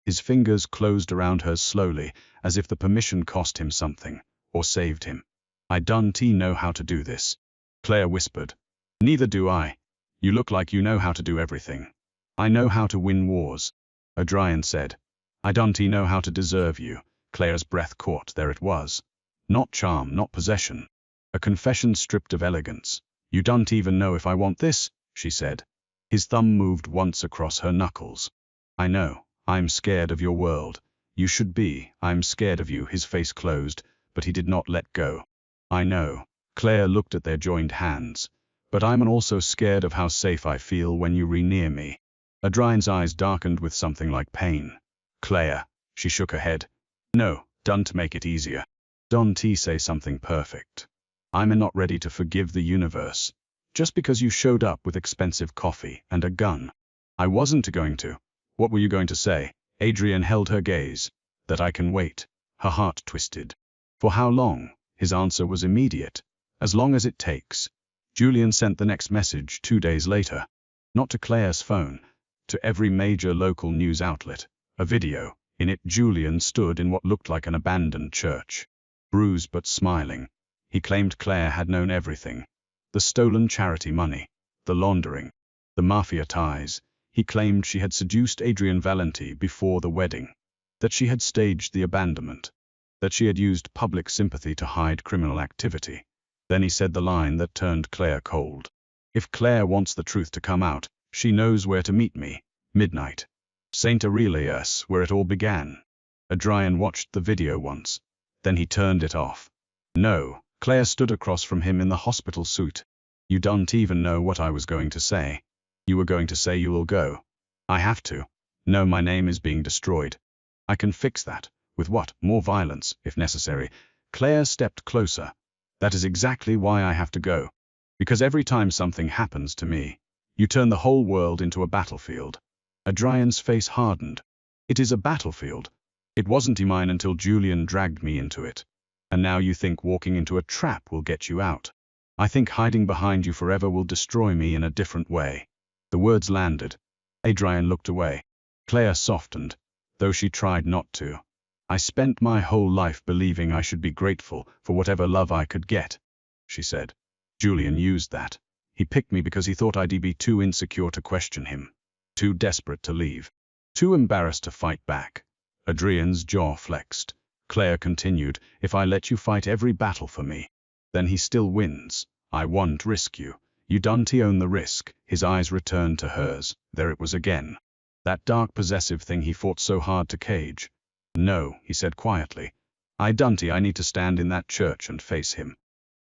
His fingers closed around hers slowly, as if the permission cost him something, or saved him. "I don't know how to do this," Claire whispered. "Neither do I. You look like you know how to do everything." "I know how to win wars," Adrian said. "I don't know how to deserve you." Claire's breath caught. There it was. Not charm, not possession. A confession stripped of elegance. "You don't even know if I want this," she said. His thumb moved once across her knuckles. "I know. I'm scared of your world. You should be. I'm scared of you." His face closed, but he did not let go. "I know." Claire looked at their joined hands. "But I'm also scared of how safe I feel when you re-near me." Adrian's eyes darkened with something like pain. "Claire," she shook her head. "No, don't make it easier. Don't say something perfect. I'm not ready to forgive the universe. Just because you showed up with expensive coffee and a gun. I wasn't going to." "What were you going to say?" Adrian held her gaze. "That I can wait." Her heart twisted. "For how long?" His answer was immediate. "As long as it takes." Julian sent the next message 2 days later. Not to Claire's phone, to every major local news outlet. A video. In it, Julian stood in what looked like an abandoned church. Bruised but smiling. He claimed Claire had known everything. The stolen charity money. The laundering. The mafia ties. He claimed she had seduced Adrian Valenti before the wedding. That she had staged the abandonment. That she had used public sympathy to hide criminal activity. Then he said the line that turned Claire cold. "If Claire wants the truth to come out, she knows where to meet me. Midnight. St. Aurelius, where it all began." Adrian watched the video once. Then he turned it off. "No." Claire stood across from him in the hospital suit. "You don't even know what I was going to say." "You were going to say you will go." "I have to. No, my name is being destroyed. I can fix that. With what? More violence, if necessary." Claire stepped closer. "That is exactly why I have to go. Because every time something happens to me, you turn the whole world into a battlefield." Adrian's face hardened. "It is a battlefield. It wasn't mine until Julian dragged me into it. And now you think walking into a trap will get you out. I think hiding behind you forever will destroy me in a different way." The words landed. Adrian looked away. Claire softened, though she tried not to. "I spent my whole life believing I should be grateful for whatever love I could get," she said. "Julian used that. He picked me because he thought I'd be too insecure to question him, too desperate to leave, too embarrassed to fight back. Adrian's jaw flexed. Claire continued, if I let you fight every battle for me, then he still wins. I won't risk you. You don't own the risk. His eyes returned to hers. There it was again. That dark possessive thing he fought so hard to cage. No, he said quietly. I need to stand in that church and face him.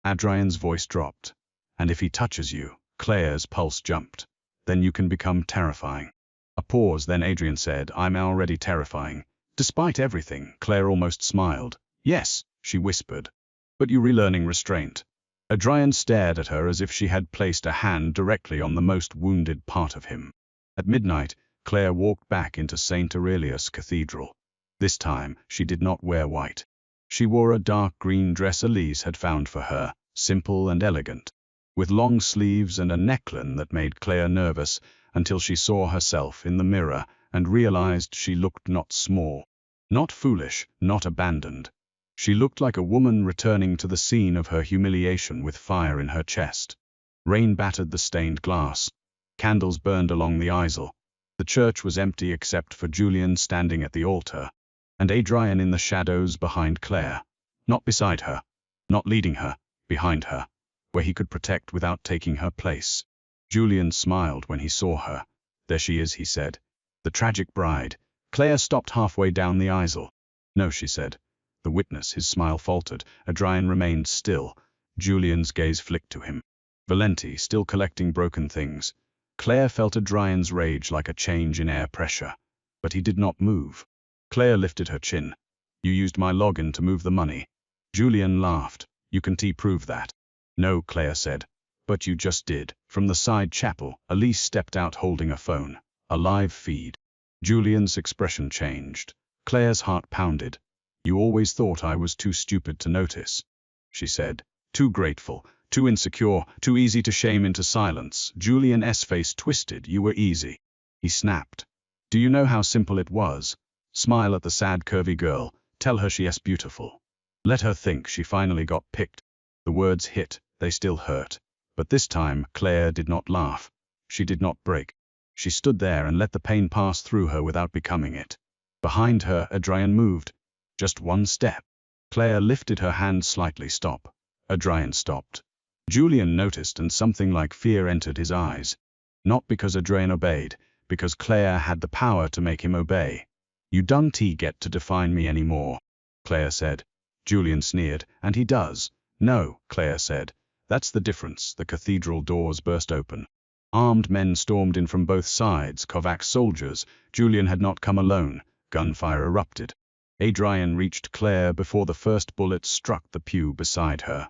Adrian's voice dropped. And if he touches you, Claire's pulse jumped. Then you can become terrifying. A pause, then Adrian said, I'm already terrifying. Despite everything, Claire almost smiled. Yes, she whispered. But you're relearning restraint. Adrian stared at her as if she had placed a hand directly on the most wounded part of him. At midnight, Claire walked back into St. Aurelius Cathedral. This time, she did not wear white. She wore a dark green dress Elise had found for her, simple and elegant, with long sleeves and a neckline that made Claire nervous until she saw herself in the mirror and realized she looked not small, not foolish, not abandoned. She looked like a woman returning to the scene of her humiliation with fire in her chest. Rain battered the stained glass. Candles burned along the aisle. The church was empty except for Julian standing at the altar, and Adrian in the shadows behind Claire. Not beside her, not leading her, behind her, where he could protect without taking her place. Julian smiled when he saw her. There she is, he said. The tragic bride. Claire stopped halfway down the aisle. No, she said. The witness, his smile faltered. Adrian remained still. Julian's gaze flicked to him. Valenti, still collecting broken things. Claire felt Adrian's rage like a change in air pressure. But he did not move. Claire lifted her chin. You used my login to move the money. Julian laughed. You can prove that. No, Claire said. But you just did. From the side chapel, Elise stepped out holding a phone. A live feed. Julian's expression changed. Claire's heart pounded. You always thought I was too stupid to notice, she said. Too grateful, too insecure, too easy to shame into silence. Julian's face twisted. You were easy. He snapped. Do you know how simple it was? Smile at the sad curvy girl. Tell her she is beautiful. Let her think she finally got picked. The words hit. They still hurt. But this time, Claire did not laugh. She did not break. She stood there and let the pain pass through her without becoming it. Behind her, Adrian moved. Just one step. Claire lifted her hand slightly. Stop. Adrian stopped. Julian noticed and something like fear entered his eyes. Not because Adrian obeyed, because Claire had the power to make him obey. You don't get to define me anymore, Claire said. Julian sneered, and he does. No, Claire said. That's the difference. The cathedral doors burst open. Armed men stormed in from both sides, Kovac soldiers. Julian had not come alone. Gunfire erupted. Adrian reached Claire before the first bullet struck the pew beside her.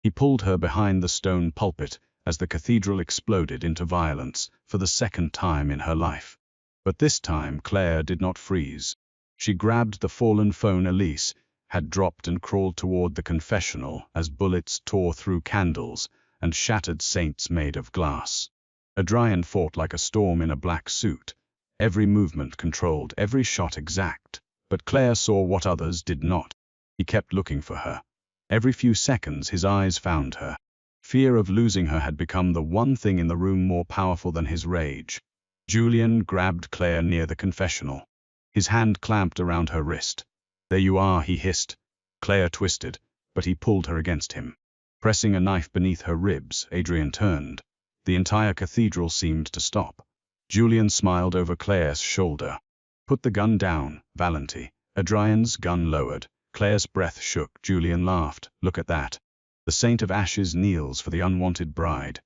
He pulled her behind the stone pulpit as the cathedral exploded into violence for the second time in her life. But this time Claire did not freeze. She grabbed the fallen phone Elise had dropped and crawled toward the confessional as bullets tore through candles and shattered saints made of glass. Adrian fought like a storm in a black suit, every movement controlled, every shot exact. But Claire saw what others did not. He kept looking for her. Every few seconds his eyes found her. Fear of losing her had become the one thing in the room more powerful than his rage. Julian grabbed Claire near the confessional. His hand clamped around her wrist. There you are, he hissed. Claire twisted, but he pulled her against him. Pressing a knife beneath her ribs, Adrian turned. The entire cathedral seemed to stop. Julian smiled over Claire's shoulder. Put the gun down, Valenti. Adrian's gun lowered. Claire's breath shook. Julian laughed. Look at that. The Saint of Ashes kneels for the unwanted bride.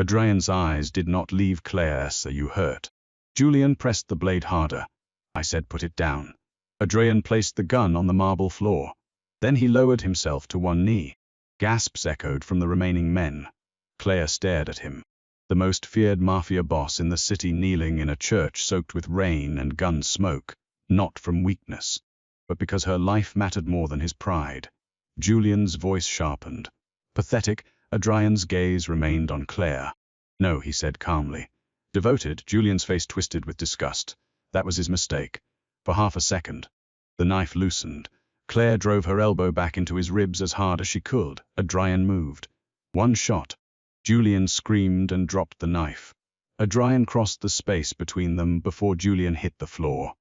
Adrian's eyes did not leave Claire. So you hurt. Julian pressed the blade harder. I said put it down. Adrian placed the gun on the marble floor. Then he lowered himself to one knee. Gasps echoed from the remaining men. Claire stared at him. The most feared mafia boss in the city kneeling in a church soaked with rain and gun smoke, not from weakness, but because her life mattered more than his pride. Julian's voice sharpened. Pathetic, Adrian's gaze remained on Claire. No, he said calmly. Devoted, Julian's face twisted with disgust. That was his mistake. For half a second. The knife loosened. Claire drove her elbow back into his ribs as hard as she could. Adrian moved. One shot. Julian screamed and dropped the knife. Adrian crossed the space between them before Julian hit the floor.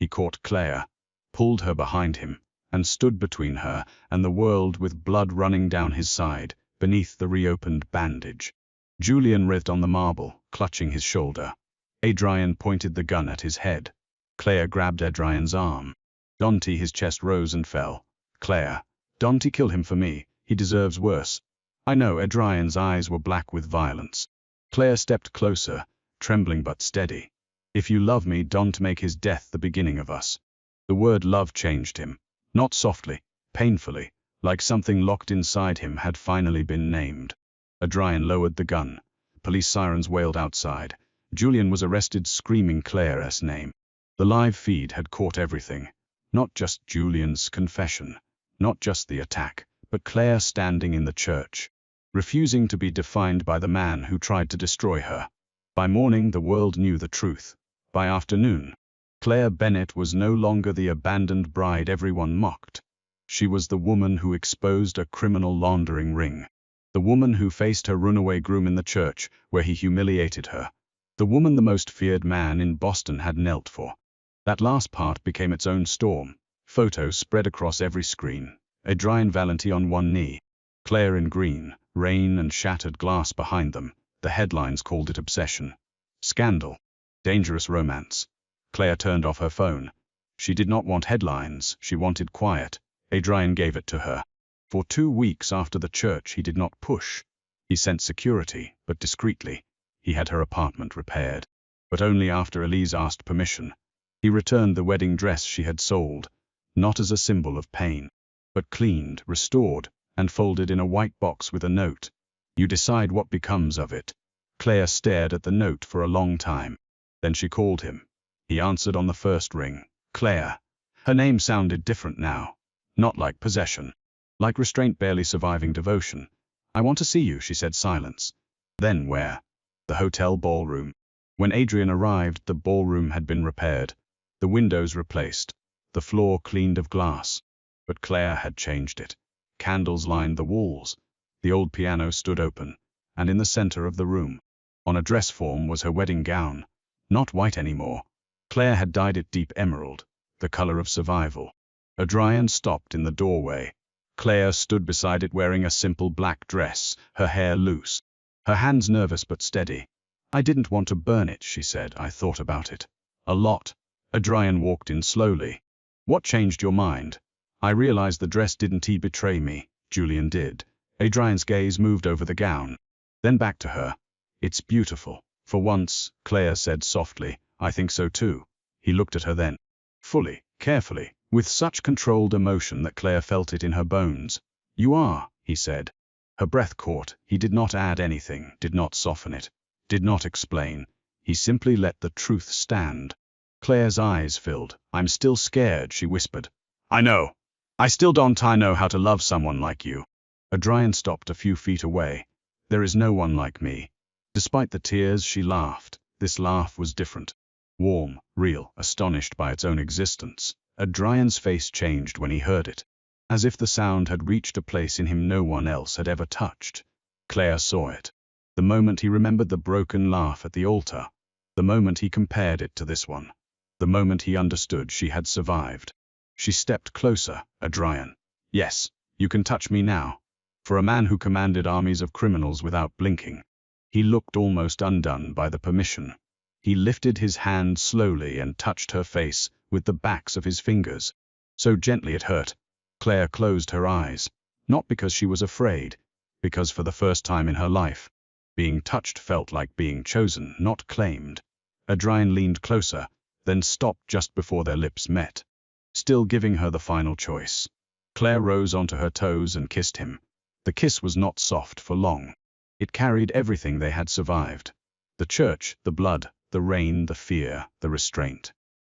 He caught Claire, pulled her behind him, and stood between her and the world with blood running down his side, beneath the reopened bandage. Julian writhed on the marble, clutching his shoulder. Adrian pointed the gun at his head. Claire grabbed Adrian's arm. Dante, his chest rose and fell. Claire, Dante killed him for me. He deserves worse. I know. Adrian's eyes were black with violence. Claire stepped closer, trembling but steady. If you love me, don't make his death the beginning of us. The word love changed him. Not softly, painfully, like something locked inside him had finally been named. Adrian lowered the gun. Police sirens wailed outside. Julian was arrested, screaming Claire's name. The live feed had caught everything. Not just Julian's confession, not just the attack, but Claire standing in the church, refusing to be defined by the man who tried to destroy her. By morning, the world knew the truth. By afternoon, Claire Bennett was no longer the abandoned bride everyone mocked. She was the woman who exposed a criminal laundering ring. The woman who faced her runaway groom in the church, where he humiliated her. The woman the most feared man in Boston had knelt for. That last part became its own storm. Photos spread across every screen. Adrian Valenti on one knee. Claire in green, rain and shattered glass behind them. The headlines called it obsession. Scandal. Dangerous romance. Claire turned off her phone. She did not want headlines, she wanted quiet. Adrian gave it to her. For 2 weeks after the church, he did not push. He sent security, but discreetly. He had her apartment repaired. But only after Elise asked permission. He returned the wedding dress she had sold, not as a symbol of pain, but cleaned, restored, and folded in a white box with a note. You decide what becomes of it. Claire stared at the note for a long time. Then she called him. He answered on the first ring. Claire. Her name sounded different now. Not like possession. Like restraint barely surviving devotion. I want to see you, she said. Silence. Then where? The hotel ballroom. When Adrian arrived, the ballroom had been repaired. The windows replaced. The floor cleaned of glass. But Claire had changed it. Candles lined the walls. The old piano stood open. And in the center of the room, on a dress form, was her wedding gown. Not white anymore. Claire had dyed it deep emerald, the color of survival. Adrian stopped in the doorway. Claire stood beside it wearing a simple black dress, her hair loose, her hands nervous but steady. I didn't want to burn it, she said. I thought about it. A lot. Adrian walked in slowly. What changed your mind? I realized the dress didn't betray me. Julian did. Adrian's gaze moved over the gown. Then back to her. It's beautiful. For once, Claire said softly. I think so too. He looked at her then. Fully, carefully, with such controlled emotion that Claire felt it in her bones. You are, he said. Her breath caught. He did not add anything, did not soften it, did not explain. He simply let the truth stand. Claire's eyes filled. I'm still scared, she whispered. I know. I still don't know how to love someone like you. Adrian stopped a few feet away. There is no one like me. Despite the tears, she laughed. This laugh was different. Warm, real, astonished by its own existence. Adrian's face changed when he heard it, as if the sound had reached a place in him no one else had ever touched. Claire saw it. The moment he remembered the broken laugh at the altar. The moment he compared it to this one. The moment he understood she had survived. She stepped closer. Adrian. Yes, you can touch me now. For a man who commanded armies of criminals without blinking. He looked almost undone by the permission. He lifted his hand slowly and touched her face with the backs of his fingers. So gently it hurt. Claire closed her eyes. Not because she was afraid. Because for the first time in her life, being touched felt like being chosen, not claimed. Adrian leaned closer, then stopped just before their lips met, still giving her the final choice. Claire rose onto her toes and kissed him. The kiss was not soft for long. It carried everything they had survived. The church, the blood, the rain, the fear, the restraint.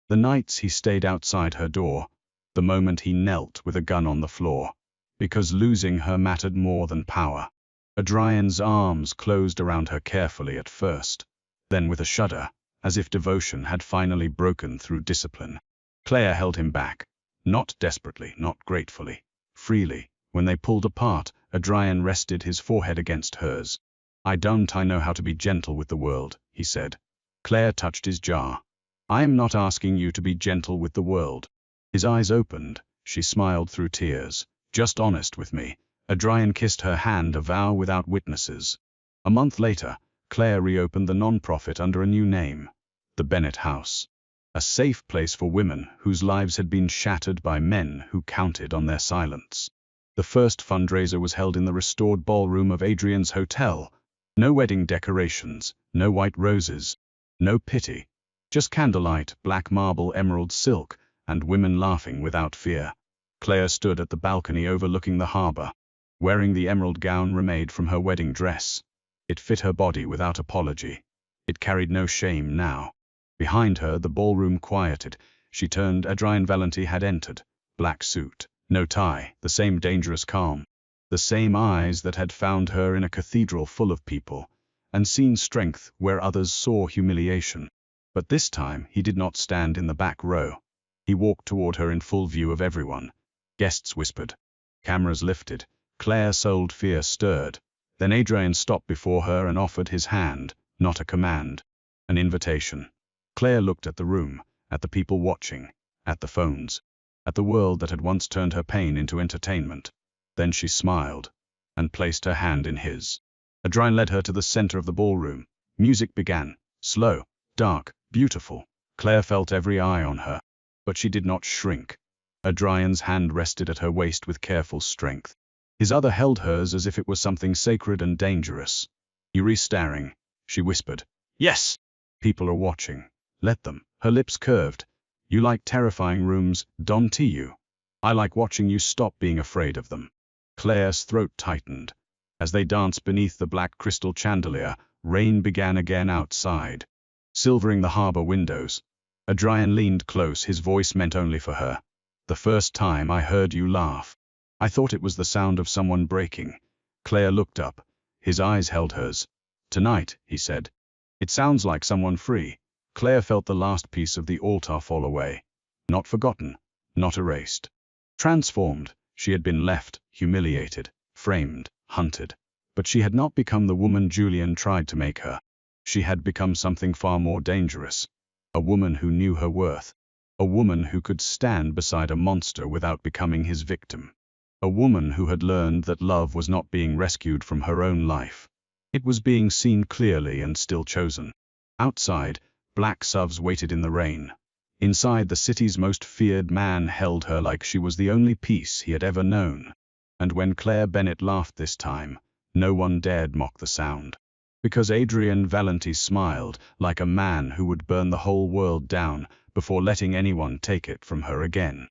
The nights he stayed outside her door, the moment he knelt with a gun on the floor, because losing her mattered more than power. Adrian's arms closed around her carefully at first, then with a shudder, as if devotion had finally broken through discipline. Claire held him back, not desperately, not gratefully, freely. When they pulled apart, Adrian rested his forehead against hers. I know how to be gentle with the world, he said. Claire touched his jaw. I am not asking you to be gentle with the world. His eyes opened. She smiled through tears. Just honest with me. Adrian kissed her hand, a vow without witnesses. A month later, Claire reopened the non-profit under a new name, the Bennett House. A safe place for women whose lives had been shattered by men who counted on their silence. The first fundraiser was held in the restored ballroom of Adrian's hotel. No wedding decorations, no white roses, no pity. Just candlelight, black marble, emerald silk, and women laughing without fear. Claire stood at the balcony overlooking the harbor, wearing the emerald gown remade from her wedding dress. It fit her body without apology. It carried no shame now. Behind her, the ballroom quieted. She turned. Adrian Valenti had entered. Black suit, no tie, the same dangerous calm. The same eyes that had found her in a cathedral full of people, and seen strength where others saw humiliation. But this time he did not stand in the back row. He walked toward her in full view of everyone. Guests whispered. Cameras lifted. Claire's souled fear stirred. Then Adrian stopped before her and offered his hand, not a command, an invitation. Claire looked at the room, at the people watching, at the phones, at the world that had once turned her pain into entertainment. Then she smiled, and placed her hand in his. Adrian led her to the center of the ballroom. Music began, slow, dark, beautiful. Claire felt every eye on her, but she did not shrink. Adrian's hand rested at her waist with careful strength. His other held hers as if it was something sacred and dangerous. You're staring, she whispered. Yes. People are watching. Let them. Her lips curved. You like terrifying rooms, don't you? I like watching you stop being afraid of them. Claire's throat tightened. As they danced beneath the black crystal chandelier, rain began again outside, silvering the harbor windows. Adrian leaned close, his voice meant only for her. The first time I heard you laugh, I thought it was the sound of someone breaking. Claire looked up. His eyes held hers. Tonight, he said. It sounds like someone free. Claire felt the last piece of the altar fall away. Not forgotten, not erased. Transformed, she had been left, humiliated, framed, hunted. But she had not become the woman Julian tried to make her. She had become something far more dangerous. A woman who knew her worth. A woman who could stand beside a monster without becoming his victim. A woman who had learned that love was not being rescued from her own life. It was being seen clearly and still chosen. Outside, black SUVs waited in the rain. Inside, the city's most feared man held her like she was the only peace he had ever known. And when Claire Bennett laughed this time, no one dared mock the sound. Because Adrian Valenti smiled like a man who would burn the whole world down before letting anyone take it from her again.